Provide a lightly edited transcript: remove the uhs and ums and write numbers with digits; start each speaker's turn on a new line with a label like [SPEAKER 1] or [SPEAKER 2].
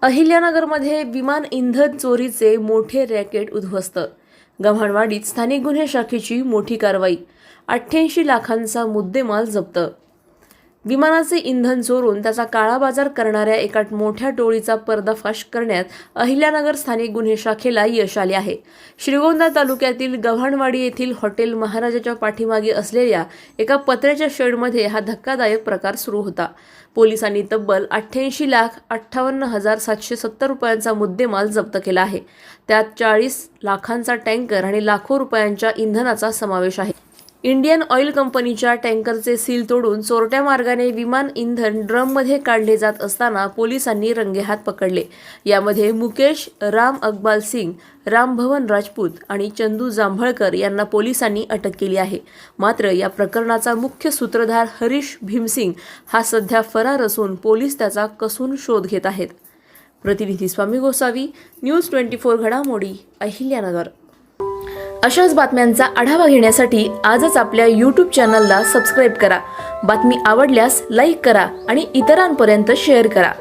[SPEAKER 1] अहिल्यानगरमध्ये विमान इंधन चोरीचे मोठे रॅकेट उद्ध्वस्त. गव्हाणवाडीत स्थानिक गुन्हे शाखेची मोठी कारवाई. 88 लाखांचा मुद्देमाल जप्त. विमानाचे इंधन चोरून त्याचा काळा बाजार करणाऱ्या एका मोठ्या टोळीचा पर्दाफाश करण्यात अहिल्यानगर स्थानिक गुन्हे शाखेला यश आले आहे. श्रीगोंदा तालुक्यातील गव्हाणवाडी येथील हॉटेल महाराजाच्या पाठीमागे असलेल्या एका पत्र्याच्या शेडमध्ये हा धक्कादायक प्रकार सुरू होता. पोलिसांनी तब्बल 88,58,770 रुपयांचा मुद्देमाल जप्त केला आहे. त्यात 40 लाखांचा टँकर आणि लाखो रुपयांच्या इंधनाचा समावेश आहे. इंडियन ऑइल कंपनीच्या टँकरचे सील तोडून चोरट्या मार्गाने विमान इंधन ड्रममध्ये काढले जात असताना पोलिसांनी रंगेहात पकडले. यामध्ये मुकेश राम अकबाल सिंग, रामभवन राजपूत आणि चंदू जांभळकर यांना पोलिसांनी अटक केली आहे. मात्र या प्रकरणाचा मुख्य सूत्रधार हरीश भीमसिंग हा सध्या फरार असून पोलीस त्याचा कसून शोध घेत आहेत. प्रतिनिधी स्वामी गोसावी, न्यूज 24 घडामोडी, अहिल्यानगर. अशाच बातम्यांचा आढावा घेण्यासाठी आजच आपल्या YouTube चॅनलला सबस्क्राईब करा. बातमी आवडल्यास लाईक करा आणि इतरांपर्यंत शेअर करा.